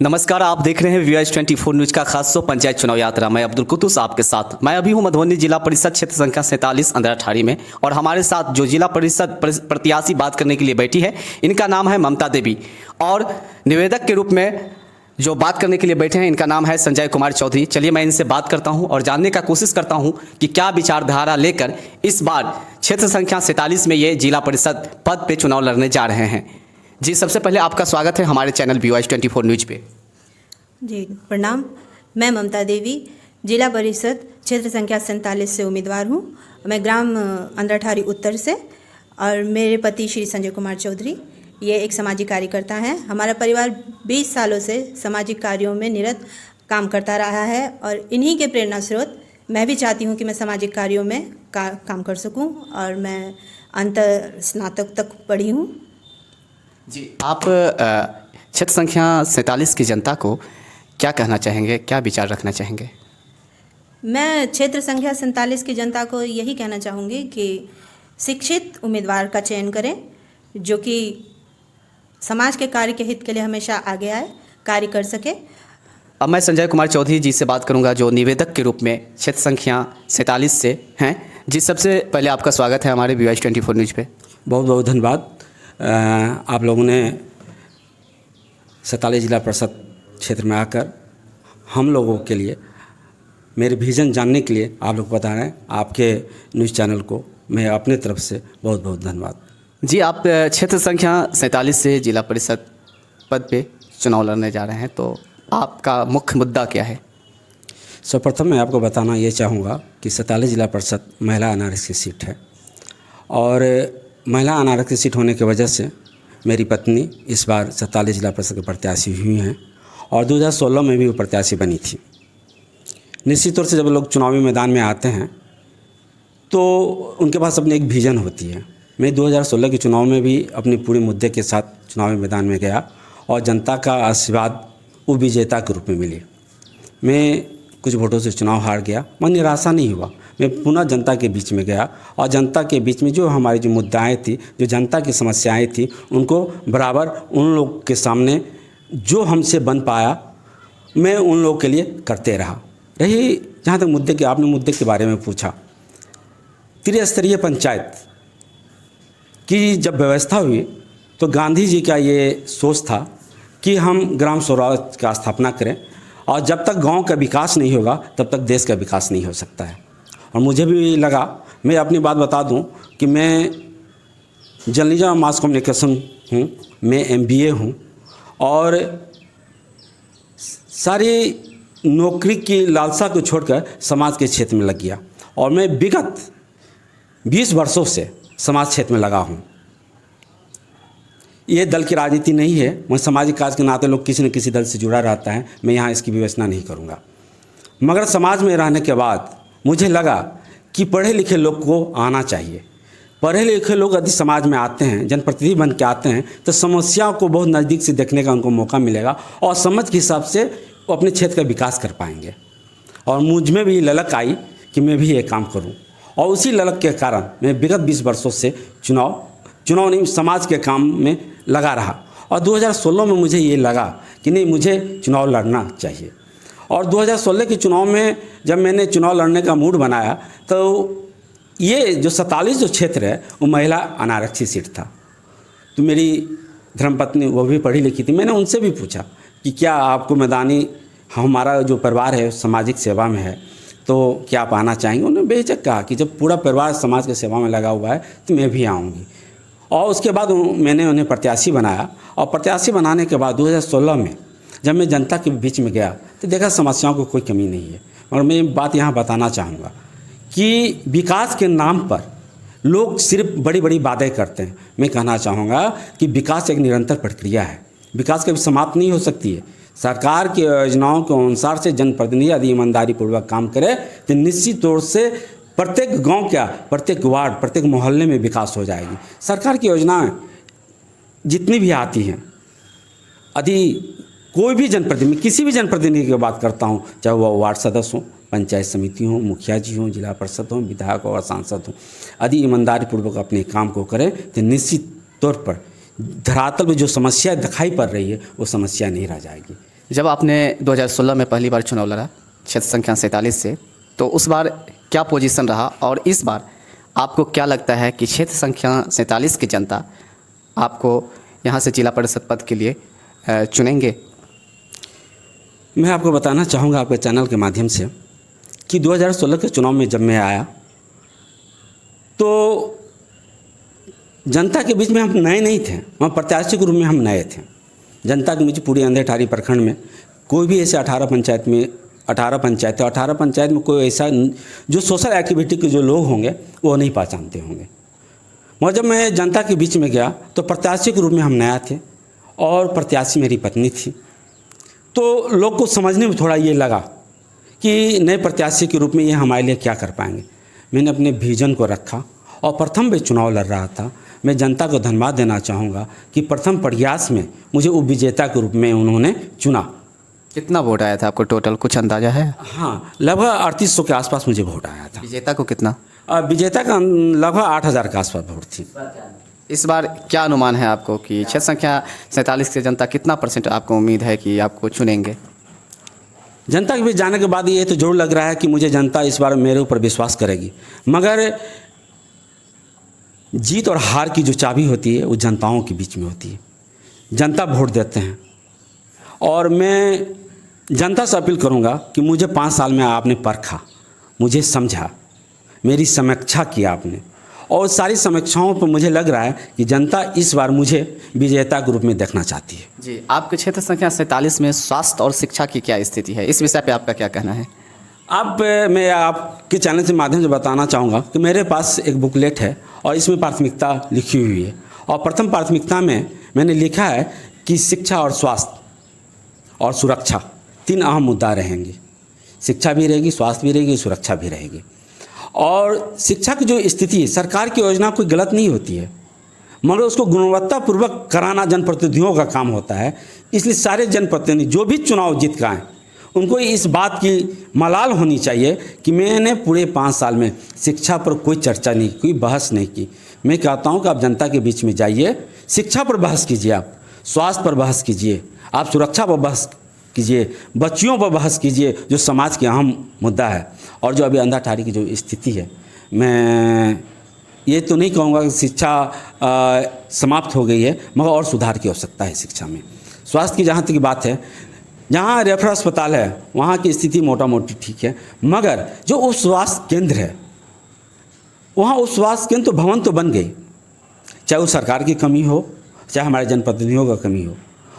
नमस्कार, आप देख रहे हैं VIS24 न्यूज का खास शो पंचायत चुनाव यात्रा। मैं अब्दुल कुद्दूस आपके साथ। मैं अभी हूं मधुबनी जिला परिषद क्षेत्र संख्या 47 अंधराठाड़ी में, और हमारे साथ जो जिला परिषद प्रत्याशी बात करने के लिए बैठी है, इनका नाम है ममता देवी, और निवेदक के रूप में जो बात करने के लिए बैठे हैं, इनका नाम है संजय कुमार चौधरी। चलिए मैं इनसे बात करता हूं और जानने का कोशिश करता हूं कि क्या विचारधारा लेकर इस बार क्षेत्र संख्या 47 में ये जिला परिषद पद पे चुनाव लड़ने जा रहे हैं। जी, सबसे पहले आपका स्वागत है हमारे चैनल VIS24 न्यूज पे। जी प्रणाम। मैं ममता देवी जिला परिषद क्षेत्र संख्या 47 से उम्मीदवार हूँ। मैं ग्राम अंधराठाड़ी उत्तर से, और मेरे पति श्री संजय कुमार चौधरी ये एक सामाजिक कार्यकर्ता हैं। हमारा परिवार 20 सालों से सामाजिक कार्यों में निरत काम करता रहा है, और इन्हीं के प्रेरणा स्रोत मैं भी चाहती हूँ कि मैं सामाजिक कार्यों में काम कर सकूँ, और मैं अंतर स्नातक तक पढ़ी हूँ। जी, आप क्षेत्र संख्या 47 की जनता को क्या कहना चाहेंगे, क्या विचार रखना चाहेंगे? मैं क्षेत्र संख्या 47 की जनता को यही कहना चाहूँगी कि शिक्षित उम्मीदवार का चयन करें, जो कि समाज के कार्य के हित के लिए हमेशा आगे आए, कार्य कर सके। अब मैं संजय कुमार चौधरी जी से बात करूंगा, जो निवेदक के रूप में क्षेत्र संख्या 47 से हैं। जी, सबसे पहले आपका स्वागत है हमारे VIS24 न्यूज पे। बहुत बहुत धन्यवाद। आप लोगों ने 47 जिला परिषद क्षेत्र में आकर हम लोगों के लिए मेरे विजन जानने के लिए आप लोग बता रहे हैं। आपके न्यूज़ चैनल को मैं अपने तरफ से बहुत बहुत धन्यवाद। जी, आप क्षेत्र संख्या 47 से जिला परिषद पद पे चुनाव लड़ने जा रहे हैं, तो आपका मुख्य मुद्दा क्या है? सर्वप्रथम मैं आपको बताना ये चाहूँगा कि 47 जिला परिषद महिला अनारक्षित सीट है, और महिला अनारक्षित सीट होने की वजह से मेरी पत्नी इस बार 47 जिला परिषद के प्रत्याशी हुई हैं, और 2016 में भी वो प्रत्याशी बनी थी। निश्चित तौर से जब लोग चुनावी मैदान में आते हैं तो उनके पास अपनी एक विजन होती है। मैं 2016 के चुनाव में भी अपने पूरे मुद्दे के साथ चुनावी मैदान में गया, और जनता का आशीर्वाद वो विजेता के रूप में मिली। मैं कुछ वोटों से चुनाव हार गया, मैं निराशा नहीं हुआ। मैं पुनः जनता के बीच में गया, और जनता के बीच में जो हमारी जो मुद्दाएँ थी, जो जनता की समस्याएँ थी, उनको बराबर उन लोग के सामने जो हमसे बन पाया मैं उन लोगों के लिए करते रहा। रही जहाँ तक मुद्दे के, आपने मुद्दे के बारे में पूछा, त्रिस्तरीय पंचायत की जब व्यवस्था हुई तो गांधी जी का ये सोच था कि हम ग्राम स्वराज का स्थापना करें, और जब तक गांव का विकास नहीं होगा तब तक देश का विकास नहीं हो सकता है। और मुझे भी लगा, मैं अपनी बात बता दूं कि मैं जर्नलिज्म मास कम्युनिकेशन हूँ, मैं MBA हूँ, और सारी नौकरी की लालसा को छोड़कर समाज के क्षेत्र में लग गया, और मैं विगत 20 वर्षों से समाज क्षेत्र में लगा हूँ। ये दल की राजनीति नहीं है, मैं सामाजिक कार्य के नाते लोग किसी न किसी दल से जुड़ा रहता है, मैं यहाँ इसकी विवेचना नहीं करूँगा। मगर समाज में रहने के बाद मुझे लगा कि पढ़े लिखे लोग को आना चाहिए। पढ़े लिखे लोग यदि समाज में आते हैं, जनप्रतिनिधि बन के आते हैं, तो समस्याओं को बहुत नज़दीक से देखने का उनको मौका मिलेगा, और समझ के हिसाब से वो अपने क्षेत्र का विकास कर पाएंगे। और मुझ में भी ललक आई कि मैं भी ये काम करूं, और उसी ललक के कारण मैं विगत 20 वर्षों से चुनाव नहीं, समाज के काम में लगा रहा। और 2016 में मुझे ये लगा कि नहीं, मुझे चुनाव लड़ना चाहिए। और 2016 के चुनाव में जब मैंने चुनाव लड़ने का मूड बनाया, तो ये जो 47 जो क्षेत्र है वो महिला अनारक्षित सीट था। तो मेरी धर्मपत्नी वो भी पढ़ी लिखी थी, मैंने उनसे भी पूछा कि क्या आपको मैदानी, हमारा जो परिवार है सामाजिक सेवा में है, तो क्या आप आना चाहेंगे? उन्होंने बेझिझक कहा कि जब पूरा परिवार समाज की सेवा में लगा हुआ है तो मैं भी आऊँगी। और उसके बाद मैंने उन्हें प्रत्याशी बनाया, और प्रत्याशी बनाने के बाद 2016 में जब मैं जनता के बीच में गया तो देखा समस्याओं को कोई कमी नहीं है। और मैं एक बात यहाँ बताना चाहूँगा कि विकास के नाम पर लोग सिर्फ बड़ी बड़ी बातें करते हैं। मैं कहना चाहूँगा कि विकास एक निरंतर प्रक्रिया है, विकास कभी समाप्त नहीं हो सकती है। सरकार की योजनाओं के अनुसार से जनप्रतिनिधि यदि ईमानदारी पूर्वक काम करे तो निश्चित तौर से प्रत्येक गांव क्या, प्रत्येक वार्ड, प्रत्येक मोहल्ले में विकास हो जाएगी। सरकार की योजनाएं जितनी भी आती हैं, यदि कोई भी जनप्रतिनिधि, किसी भी जनप्रतिनिधि की बात करता हूँ, चाहे वह वार्ड सदस्य हो, पंचायत समिति हो, मुखिया जी हों, जिला परिषद हों, विधायक हो और सांसद हों, यदि ईमानदारी पूर्वक अपने काम को करें तो निश्चित तौर पर धरातल में जो समस्या दिखाई पड़ रही है वो समस्या नहीं रह जाएगी। जब आपने 2016 में पहली बार चुनाव लड़ा क्षेत्र संख्या 47 से, तो उस बार क्या पोजीशन रहा और इस बार आपको क्या लगता है कि क्षेत्र संख्या 47 की जनता आपको यहाँ से जिला परिषद पद के लिए चुनेंगे? मैं आपको बताना चाहूँगा आपके चैनल के माध्यम से कि 2016 के चुनाव में जब मैं आया तो जनता के बीच में हम नए नहीं थे, वहाँ प्रत्याशी के रूप में हम नए थे। जनता के बीच पूरे अंधेठारी प्रखंड में कोई भी ऐसे 18 पंचायत में कोई ऐसा जो सोशल एक्टिविटी के जो लोग होंगे वो नहीं पहचानते होंगे। मगर जब मैं जनता के बीच में गया तो प्रत्याशी के रूप में हम नया थे और प्रत्याशी मेरी पत्नी थी। तो लोग को समझने में थोड़ा ये लगा कि नए प्रत्याशी के रूप में ये हमारे लिए क्या कर पाएंगे। मैंने अपने विजन को रखा और प्रथम भी चुनाव लड़ रहा था। मैं जनता को धन्यवाद देना चाहूँगा कि प्रथम प्रयास में मुझे उपविजेता के रूप में उन्होंने चुना। कितना वोट आया था आपको टोटल, कुछ अंदाजा है? हाँ, लगभग 3800 के आसपास मुझे वोट आया था। विजेता को कितना? विजेता का लगभग 8000 के आसपास वोट थी। इस बार क्या अनुमान है आपको कि क्षेत्र संख्या 47 से जनता कितना % आपको उम्मीद है कि आपको चुनेंगे? जनता के बीच जाने के बाद ये तो जरूर लग रहा है कि मुझे जनता इस बार मेरे ऊपर विश्वास करेगी, मगर जीत और हार की जो चाबी होती है वो जनताओं के बीच में होती है। जनता वोट देते हैं और मैं जनता से अपील करूंगा कि मुझे 5 साल में आपने परखा, मुझे समझा, मेरी समीक्षा किया आपने, और सारी समीक्षाओं पर मुझे लग रहा है कि जनता इस बार मुझे विजेता के रूप में देखना चाहती है। जी, आपके क्षेत्र संख्या 47 में स्वास्थ्य और शिक्षा की क्या स्थिति है, इस विषय पे आपका क्या कहना है? मैं आपके चैनल के माध्यम से बताना चाहूँगा कि मेरे पास एक बुकलेट है और इसमें प्राथमिकता लिखी हुई है, और प्रथम प्राथमिकता में मैंने लिखा है कि शिक्षा और स्वास्थ्य और सुरक्षा 3 अहम मुद्दा रहेंगे। शिक्षा भी रहेगी, स्वास्थ्य भी रहेगी, सुरक्षा भी रहेगी। और शिक्षा की जो स्थिति है, सरकार की योजना कोई गलत नहीं होती है, मगर उसको गुणवत्तापूर्वक कराना जनप्रतिनिधियों का काम होता है। इसलिए सारे जनप्रतिनिधि जो भी चुनाव जीत के आएँ उनको इस बात की मलाल होनी चाहिए कि मैंने पूरे 5 साल में शिक्षा पर कोई चर्चा नहीं की, कोई बहस नहीं की। मैं कहता हूँ कि आप जनता के बीच में जाइए, शिक्षा पर बहस कीजिए, आप स्वास्थ्य पर बहस कीजिए, आप सुरक्षा पर बहस कीजिए, बच्चियों पर बहस कीजिए, जो समाज के अहम मुद्दा है। और जो अभी अंधाठारी की जो स्थिति है, मैं ये तो नहीं कहूँगा कि शिक्षा समाप्त हो गई है, मगर और सुधार की आवश्यकता है शिक्षा में। स्वास्थ्य की जहाँ तक की बात है, जहाँ रेफरल अस्पताल है वहाँ की स्थिति मोटा मोटी ठीक है, मगर जो उप स्वास्थ्य केंद्र है वहाँ उप स्वास्थ्य केंद्र तो भवन तो बन गई, चाहे वो सरकार की कमी हो चाहे हमारे जनप्रतिनिधियों का कमी हो।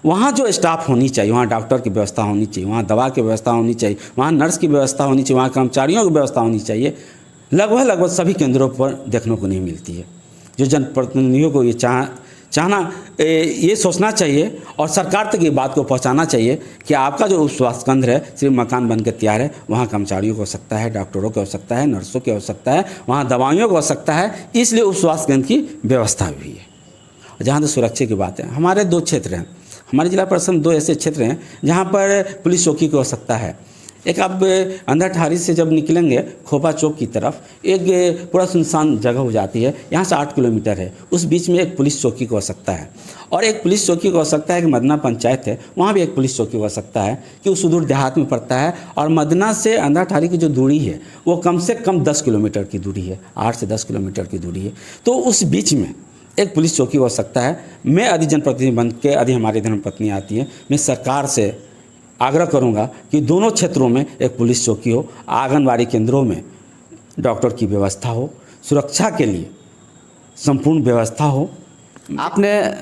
वहाँ जो स्टाफ होनी चाहिए, वहाँ डॉक्टर की व्यवस्था होनी चाहिए, वहाँ दवा की व्यवस्था होनी चाहिए, वहाँ नर्स की व्यवस्था होनी चाहिए, वहाँ कर्मचारियों की व्यवस्था होनी चाहिए, लगभग सभी केंद्रों पर देखने को नहीं मिलती है। जो जनप्रतिनिधियों को ये सोचना चाहिए और सरकार तक ये बात को पहुंचाना चाहिए कि आपका जो स्वास्थ्य केंद्र है सिर्फ मकान बनकर तैयार है, वहाँ कर्मचारियों को आवश्यकता है, डॉक्टरों की आवश्यकता है, नर्सों की आवश्यकता है, वहाँ दवाइयों की आवश्यकता है, इसलिए उस स्वास्थ्य केंद्र की व्यवस्था भी है। जहाँ तक सुरक्षा की बात है, हमारे 2 क्षेत्र हैं, हमारे जिला परिषद में 2 ऐसे क्षेत्र हैं जहाँ पर पुलिस चौकी की आवश्यकता है। एक आप अंधाठारी से जब निकलेंगे खोपा चौक की तरफ, एक पूरा सुनसान जगह हो जाती है, यहाँ से 8 किलोमीटर है, उस बीच में एक पुलिस चौकी की आवश्यकता है। और एक पुलिस चौकी की आवश्यकता है कि मदना पंचायत है, वहाँ भी एक पुलिस चौकी की आवश्यकता है कि वो सुदूर देहात में पड़ता है। और मदना से अंधाठारी की जो दूरी है वो कम से कम 10 किलोमीटर की दूरी है, 8 से 10 किलोमीटर की दूरी है। तो उस बीच में एक पुलिस चौकी हो सकता है। मैं यदि जनप्रतिनिधि बन के यदि हमारी धर्मपत्नी आती है, मैं सरकार से आग्रह करूंगा कि दोनों क्षेत्रों में एक पुलिस चौकी हो, आंगनबाड़ी केंद्रों में डॉक्टर की व्यवस्था हो, सुरक्षा के लिए संपूर्ण व्यवस्था हो। आपने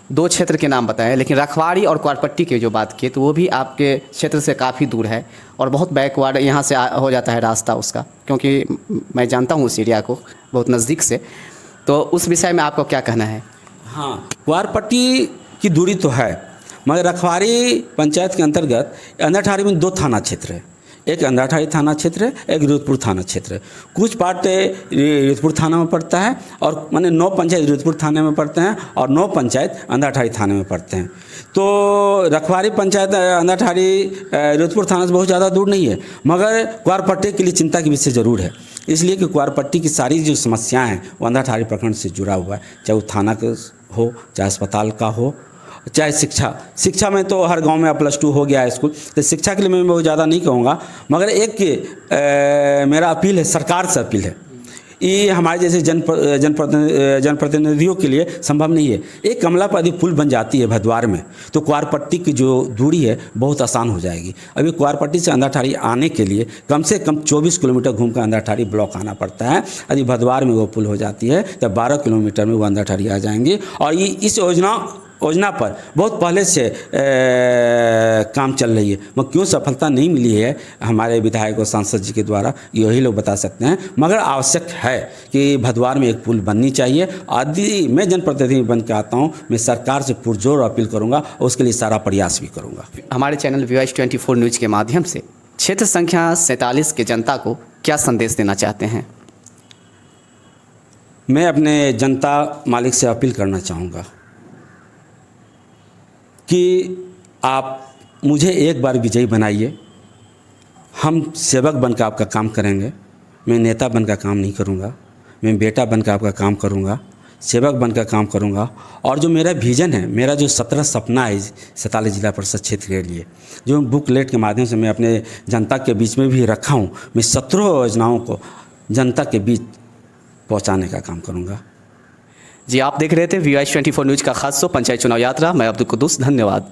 2 क्षेत्र के नाम बताए, लेकिन रखवाड़ी और क्वारपट्टी की जो बात की तो वो भी आपके क्षेत्र से काफ़ी दूर है और बहुत बैकवर्ड यहाँ से हो जाता है रास्ता उसका, क्योंकि मैं जानता हूँ उस एरिया को बहुत नज़दीक से। तो उस विषय में आपको क्या कहना है? हाँ, क्वारपट्टी की दूरी तो है, मगर रखवाड़ी पंचायत के अंतर्गत अंधाठारी में 2 थाना क्षेत्र है, एक अंधाठारी थाना क्षेत्र है, एक रुदपुर थाना क्षेत्र है। कुछ पार्ट रुदपुर थाना में पड़ता है और माने 9 पंचायत रुदपुर थाने में पड़ते हैं और 9 पंचायत अंधाठारी थाने में पड़ते हैं। तो रखवाड़ी पंचायत अंधाठारी रुदपुर थाना से बहुत ज़्यादा दूर नहीं है, मगर क्वारपट्टी के लिए चिंता की विषय ज़रूर है, इसलिए कि क्वारपट्टी की सारी जो समस्याएँ हैं वो अंधाठारी प्रखंड से जुड़ा हुआ है, चाहे वो थाना का हो चाहे अस्पताल का हो। चाहे शिक्षा में तो हर गांव में अब +2 हो गया है स्कूल, तो शिक्षा के लिए मैं बहुत ज़्यादा नहीं कहूँगा, मगर एक मेरा अपील है, सरकार से अपील है, ये हमारे जैसे जनप्रतिनिधियों के लिए संभव नहीं है। एक कमलापति पुल बन जाती है भदवार में तो कुआरपट्टी की जो दूरी है बहुत आसान हो जाएगी। अभी कुआरपट्टी से अंधाठाड़ी आने के लिए कम से कम 24 किलोमीटर घूमकर अंधाठाड़ी ब्लॉक आना पड़ता है। यदि भदवार में वो पुल हो जाती है तो 12 किलोमीटर में वो अंधाठाड़ी आ जाएंगे। और ये इस योजना पर बहुत पहले से काम चल रही है, मगर क्यों सफलता नहीं मिली है हमारे विधायक और सांसद जी के द्वारा, यही लोग बता सकते हैं। मगर आवश्यक है कि भदवार में एक पुल बननी चाहिए। यदि मैं जनप्रतिनिधि बन के आता हूँ, मैं सरकार से पुरजोर अपील करूँगा और उसके लिए सारा प्रयास भी करूँगा। हमारे चैनल VOH24 न्यूज़ के माध्यम से क्षेत्र संख्या 47 के जनता को क्या संदेश देना चाहते हैं? मैं अपने जनता मालिक से अपील करना चाहूँगा कि आप मुझे एक बार विजयी बनाइए। हम सेवक बनकर आपका काम करेंगे, मैं नेता बनकर काम नहीं करूँगा, मैं बेटा बनकर आपका काम करूँगा, सेवक बनकर काम करूँगा। और जो मेरा विज़न है, मेरा जो 17 सपना है 47 जिला परिषद क्षेत्र के लिए, जो बुकलेट के माध्यम से मैं अपने जनता के बीच में भी रखा हूँ, मैं 17 योजनाओं को जनता के बीच पहुँचाने का काम करूँगा। जी, आप देख रहे थे VOH24 न्यूज़ का खास शो पंचायत चुनाव यात्रा। मैं अब्दुल कुद्दूस, धन्यवाद।